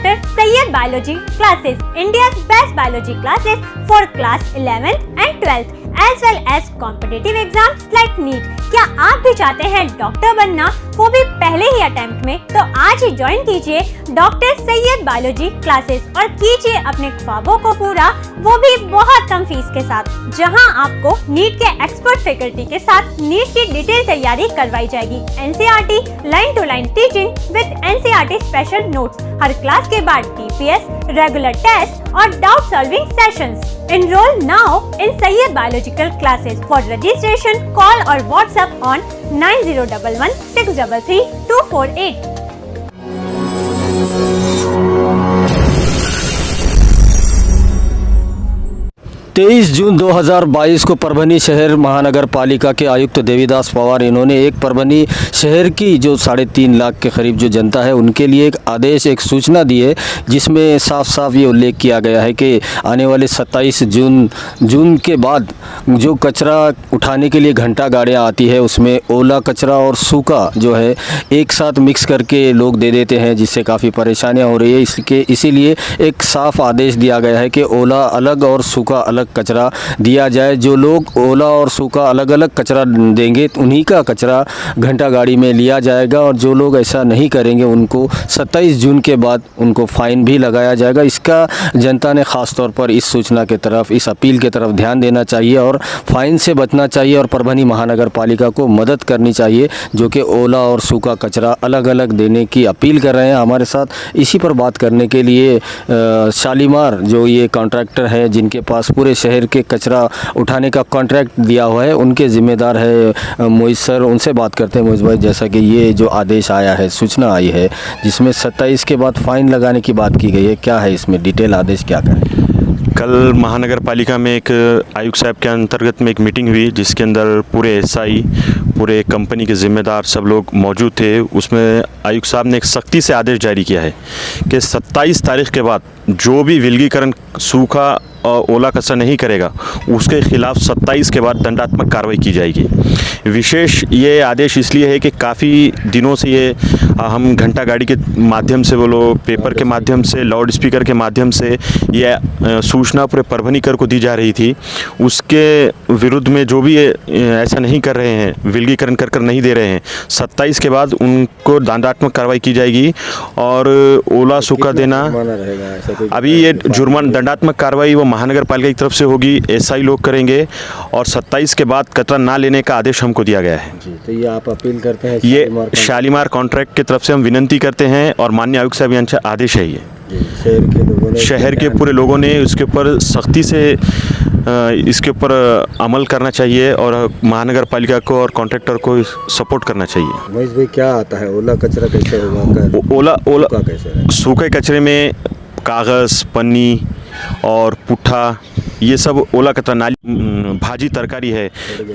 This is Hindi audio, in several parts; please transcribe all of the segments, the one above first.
Dr. Sayyed Biology classes, India's best biology classes for class 11th and 12th as well as competitive exams like NEET। क्या आप भी चाहते हैं डॉक्टर बनना, वो भी पहले ही अटेम्प्ट में? तो आज ही ज्वाइन कीजिए डॉक्टर सैयद बायोलॉजी क्लासेस और कीजिए अपने ख्वाबों को पूरा, वो भी बहुत कम फीस के साथ, जहां आपको नीट के एक्सपर्ट फैकल्टी के साथ नीट की डिटेल तैयारी करवाई जाएगी। NCERT line to line teaching with NCERT special notes, हर क्लास के बाद DPS, रेगुलर टेस्ट और doubt solving sessions. Enroll now in Sayyed Biological classes. For registration, call or WhatsApp on 9011 633 248. 23 जून 2022 को परभनी शहर महानगर पालिका के आयुक्त देवीदास पवार, इन्होंने एक परभनी शहर की जो 3.5 लाख के करीब जो जनता है उनके लिए एक आदेश, एक सूचना दी है, जिसमें साफ साफ ये उल्लेख किया गया है कि आने वाले 27 जून के बाद जो कचरा उठाने के लिए घंटा गाड़ियाँ आती है, उसमें ओला कचरा और सूखा जो है एक साथ मिक्स करके लोग दे देते हैं, जिससे काफ़ी परेशानियाँ हो रही है। इसीलिए एक साफ आदेश दिया गया है कि ओला अलग और सूखा अलग कचरा दिया जाए। जो लोग ओला और सूखा अलग अलग कचरा देंगे उन्हीं का कचरा घंटा गाड़ी में लिया जाएगा, और जो लोग ऐसा नहीं करेंगे उनको 27 जून के बाद उनको फ़ाइन भी लगाया जाएगा। इसका जनता ने ख़ास तौर पर इस सूचना की तरफ, इस अपील की तरफ ध्यान देना चाहिए और फ़ाइन से बचना चाहिए, और परभनी महानगर पालिका को मदद करनी चाहिए जो कि ओला और सूखा कचरा अलग अलग देने की अपील कर रहे हैं। हमारे साथ इसी पर बात करने के लिए शालीमार जो ये कॉन्ट्रैक्टर है, जिनके पास पूरे शहर के कचरा उठाने का कॉन्ट्रैक्ट दिया हुआ है, उनके ज़िम्मेदार है मोइज़ सर। उनसे बात करते हैं। मोइज़ भाई, जैसा कि ये जो आदेश आया है, सूचना आई है जिसमें 27 के बाद फ़ाइन लगाने की बात की गई है, क्या है इसमें डिटेल आदेश, क्या करें? कल महानगर पालिका में एक आयुक्त साहब के अंतर्गत में एक मीटिंग हुई, जिसके अंदर पूरे SI, पूरे कंपनी के ज़िम्मेदार सब लोग मौजूद थे। उसमें आयुक्त साहब ने एक सख्ती से आदेश जारी किया है कि 27 तारीख के बाद जो भी विलगीकरण सूखा और ओला कचरा नहीं करेगा, उसके खिलाफ 27 के बाद दंडात्मक कार्रवाई की जाएगी। विशेष ये आदेश इसलिए है कि काफ़ी दिनों से ये हम घंटा गाड़ी के माध्यम से, बोलो पेपर के माध्यम से, लाउड स्पीकर के माध्यम से ये सूचना पूरे परभनीकर को दी जा रही थी। उसके विरुद्ध में जो भी ऐसा नहीं कर रहे हैं, विलगीकरण कर नहीं दे रहे हैं, 27 के बाद उनको दंडात्मक कार्रवाई की जाएगी। और ओला सूखा देना, अभी ये जुर्माना दंडात्मक कार्रवाई वो महानगर पालिका की तरफ से होगी, SI लोग करेंगे, और 27 के बाद कचरा ना लेने का आदेश हमको दिया गया है। तो ये आप अपील करते हैं? ये शालीमार कॉन्ट्रैक्ट की तरफ से हम विनती करते हैं, और माननीय आयुक्त साहब यहाँ आदेश है। ये शहर के पूरे लोगों ने इसके ऊपर सख्ती से इसके ऊपर अमल करना चाहिए, और महानगर पालिका को और कॉन्ट्रैक्टर को सपोर्ट करना चाहिए। मोइज़ भाई, क्या आता है ओला कचरा, कैसे होगा? ओला कैसे? सूखे कचरे में कागज़, पन्नी और पुट्ठा, ये सब ओला कचरा। नाली, भाजी तरकारी है,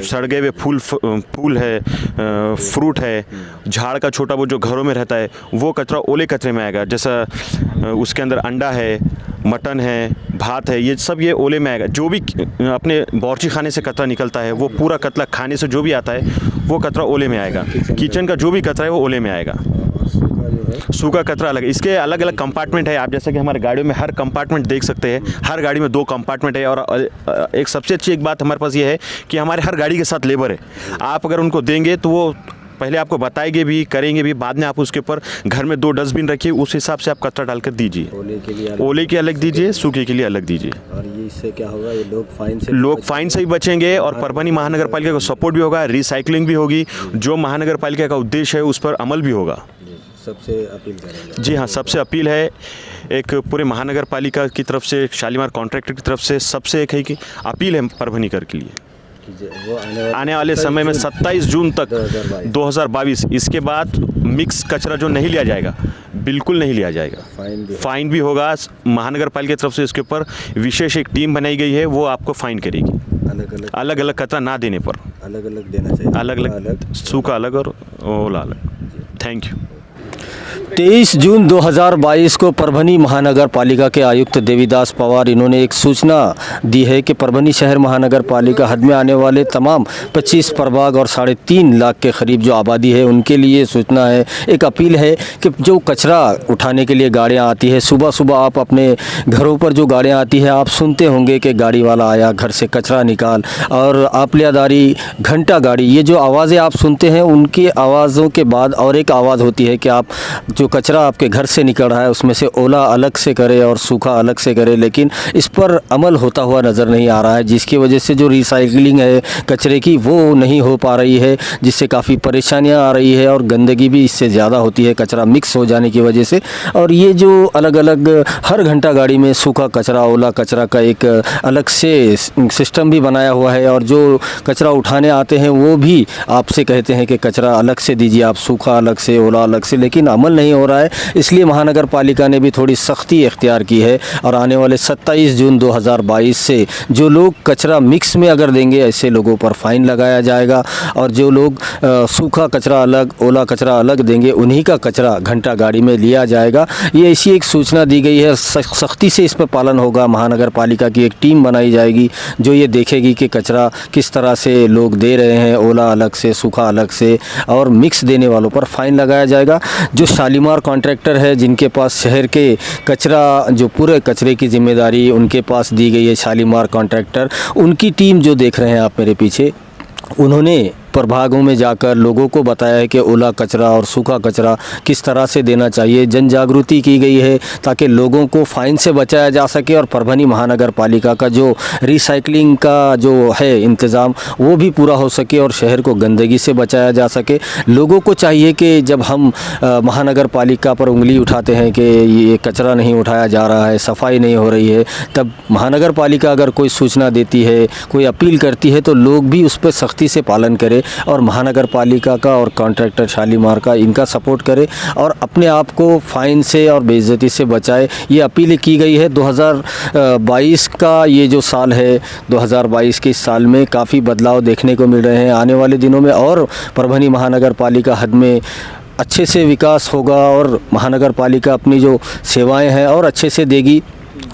सड़गे हुए फूल है, फ्रूट है, झाड़ का छोटा वो जो घरों में रहता है, वो कचरा ओले कचरे में आएगा। जैसा उसके अंदर अंडा है, मटन है, भात है, ये सब ये ओले में आएगा। जो भी अपने बावर्ची खाने से कचरा निकलता है, वो पूरा कचरा खाने से जो भी आता है वो कचरा ओले में आएगा। किचन का जो भी कचरा है वो ओले में आएगा। सूखा कचरा अलग, इसके अलग अलग कंपार्टमेंट है। आप जैसे कि हमारे गाड़ियों में हर कंपार्टमेंट देख सकते हैं, हर गाड़ी में 2 कंपार्टमेंट है। और एक सबसे अच्छी एक बात हमारे पास ये है कि हमारे हर गाड़ी के साथ लेबर है। आप अगर उनको देंगे तो वो पहले आपको बताएंगे भी, करेंगे भी, बाद में आप उसके ऊपर घर में 2 डस्टबिन रखिए, उस हिसाब से आप कचरा डालकर दीजिए। ओले के अलग दीजिए, सूखे के लिए अलग दीजिए। और ये इससे क्या होगा? ये लोग फाइन से भी बचेंगे, और परभनी महानगर पालिका को सपोर्ट भी होगा, रिसाइकलिंग भी होगी, जो महानगर पालिका का उद्देश्य है उस पर अमल भी होगा। सबसे अपील करेंगे? जी हाँ, सबसे अपील है, एक पूरे महानगर पालिका की तरफ से, शालीमार कॉन्ट्रैक्टर की तरफ से सबसे एक है कि अपील है परभनीकर के लिए, आने वाले समय में 27 जून तक 2022, इसके बाद मिक्स कचरा जो नहीं लिया जाएगा, बिल्कुल नहीं लिया जाएगा। फाइन भी होगा। महानगर पालिका की तरफ से इसके ऊपर विशेष एक टीम बनाई गई है, वो आपको फाइन करेगी। अलग अलग कचरा ना देने पर अलग अलग देना चाहिए, अलग अलग, सूखा अलग और ओला अलग। Thank you. 23 जून 2022 को परभनी महानगर पालिका के आयुक्त देवीदास पवार इन्होंने एक सूचना दी है कि परभनी शहर महानगर पालिका हद में आने वाले तमाम 25 प्रभाग और 3.5 लाख के करीब जो आबादी है उनके लिए सूचना है, एक अपील है कि जो कचरा उठाने के लिए गाड़ियां आती है, सुबह सुबह आप अपने घरों पर जो गाड़ियां आती है आप सुनते होंगे कि गाड़ी वाला आया, घर से कचरा निकाल और आपलियादारी, घंटा गाड़ी, ये जो आवाज़ें आप सुनते हैं उनकी आवाज़ों के बाद और एक आवाज़ होती है कि आप जो कचरा आपके घर से निकल रहा है उसमें से ओला अलग से करे और सूखा अलग से करे, लेकिन इस पर अमल होता हुआ नज़र नहीं आ रहा है, जिसकी वजह से जो रिसाइकलिंग है कचरे की वो नहीं हो पा रही है, जिससे काफ़ी परेशानियां आ रही है और गंदगी भी इससे ज़्यादा होती है कचरा मिक्स हो जाने की वजह से। और ये जो अलग अलग हर घंटा गाड़ी में सूखा कचरा, ओला कचरा का एक अलग से सिस्टम भी बनाया हुआ है और जो कचरा उठाने आते हैं वो भी आपसे कहते हैं कि कचरा अलग से दीजिए, आप सूखा अलग से, ओला अलग से, लेकिन अमल नहीं हो रहा है। इसलिए महानगर पालिका ने भी थोड़ी सख्ती इख्तियार की है और आने वाले 27 जून 2022 से जो लोग कचरा मिक्स में अगर देंगे ऐसे लोगों पर फ़ाइन लगाया जाएगा और जो लोग सूखा कचरा अलग, ओला कचरा अलग देंगे उन्हीं का कचरा घंटा गाड़ी में लिया जाएगा। ये ऐसी एक सूचना दी गई है, सख्ती से इस पर पालन होगा। महानगर पालिका की एक टीम बनाई जाएगी जो ये देखेगी कि कचरा किस तरह से लोग दे रहे हैं, ओला अलग से, सूखा अलग से, और मिक्स देने वालों पर फ़ाइन लगाया जाएगा। जो शालीमार कॉन्ट्रैक्टर है जिनके पास शहर के कचरा, जो पूरे कचरे की जिम्मेदारी उनके पास दी गई है, शालीमार कॉन्ट्रैक्टर, उनकी टीम जो देख रहे हैं आप मेरे पीछे, उन्होंने प्रभागों में जाकर लोगों को बताया है कि ओला कचरा और सूखा कचरा किस तरह से देना चाहिए। जन जागृति की गई है ताकि लोगों को फ़ाइन से बचाया जा सके और परभनी महानगर पालिका का जो रिसाइकलिंग का जो है इंतज़ाम वो भी पूरा हो सके और शहर को गंदगी से बचाया जा सके। लोगों को चाहिए कि जब हम महानगर पालिका पर उंगली उठाते हैं कि ये कचरा नहीं उठाया जा रहा है, सफाई नहीं हो रही है, तब महानगर पालिका अगर कोई सूचना देती है, कोई अपील करती है तो लोग भी उस पर सख्ती से पालन करें और महानगर पालिका का और कॉन्ट्रैक्टर शालीमार का इनका सपोर्ट करे और अपने आप को फ़ाइन से और बेइज्जती से बचाए। ये अपील की गई है। 2022 का ये जो साल है, 2022 के इस साल में काफ़ी बदलाव देखने को मिल रहे हैं। आने वाले दिनों में और परभनी महानगर पालिका हद में अच्छे से विकास होगा और महानगर पालिका अपनी जो सेवाएं हैं और अच्छे से देगी।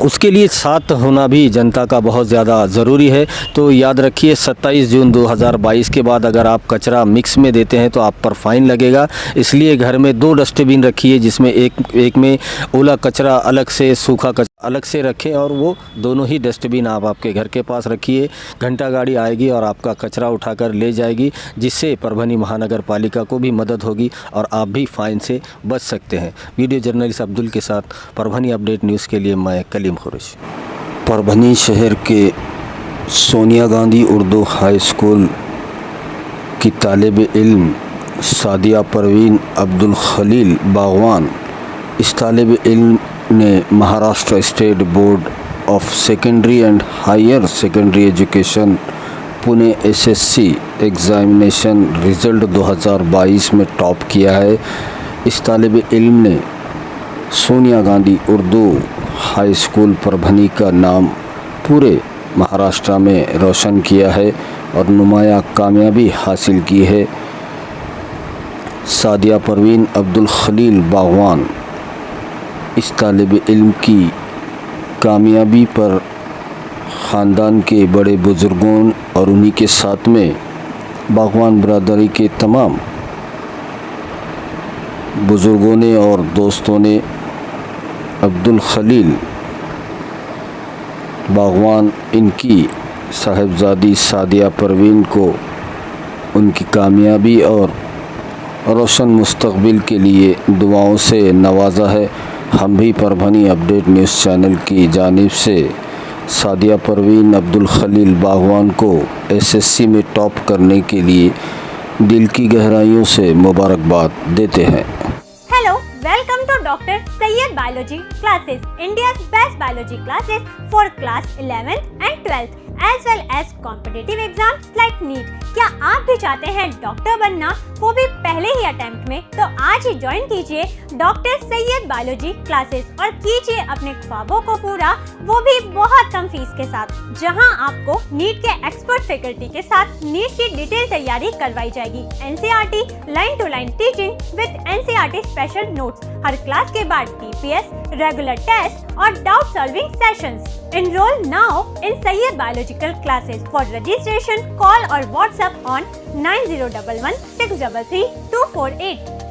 उसके लिए साथ होना भी जनता का बहुत ज़्यादा ज़रूरी है। तो याद रखिए 27 जून 2022 के बाद अगर आप कचरा मिक्स में देते हैं तो आप पर फ़ाइन लगेगा। इसलिए घर में 2 डस्टबिन रखिए जिसमें एक में ओला कचरा अलग से, सूखा कचरा अलग से रखें और वो दोनों ही डस्टबिन आप आपके घर के पास रखिए। घंटा गाड़ी आएगी और आपका कचरा उठाकर ले जाएगी, जिससे परभनी महानगर पालिका को भी मदद होगी और आप भी फ़ाइन से बच सकते हैं। वीडियो जर्नलिस्ट अब्दुल के साथ परभनी अपडेट न्यूज़ के लिए मैं कलीम खुरैशी। परभनी शहर के सोनिया गांधी उर्दू हाई स्कूल की तालिब इल्म सादिया परवीन अब्दुल खलील बागवान, इस तालिब इल्म ने Maharashtra state board of secondary and higher secondary education Pune SSC examination result 2022 में टॉप किया है। इस तालिब इल्म ने सोनिया गांधी उर्दू हाई स्कूल परभनी का नाम पूरे महाराष्ट्र में रोशन किया है और नुमाया कामयाबी हासिल की है। सादिया परवीन अब्दुल खलील बागवान, इस तालिब इल्म की कामयाबी पर ख़ानदान के बड़े बुज़ुर्गों और उन्हीं के साथ में बागवान बरादरी के तमाम बुज़ुर्गों ने और दोस्तों ने अब्दुल खलील बागवान इनकी साहिबजादी सादिया परवीन को उनकी कामयाबी और रोशन मुस्तकबिल के लिए दुआओं से नवाजा है। हम भी परभनी अपडेट न्यूज़ चैनल की जानिब से सादिया परवीन अब्दुल खलील बागवान को एसएससी में टॉप करने के लिए दिल की गहराइयों से मुबारकबाद देते हैं। Hello, welcome to Dr. Sayyed Biology Classes, India's best biology classes for class 11th and 12th. as well as competitive exams like NEET। क्या आप भी चाहते हैं डॉक्टर बनना, वो भी पहले ही अटेम्प्ट में? तो आज ही ज्वाइन कीजिए डॉक्टर सैयद बायोलॉजी क्लासेस और कीजिए अपने ख्वाबों को पूरा, वो भी बहुत कम फीस के साथ, जहां आपको नीट के एक्सपर्ट फैकल्टी के साथ नीट की डिटेल तैयारी करवाई जाएगी। NCERT line to line teaching with NCERT special notes, हर क्लास के बाद TPS, रेगुलर टेस्ट और doubt solving sessions. Enroll now in Sayyid Biological classes. For registration, call or WhatsApp on 9011 633 248.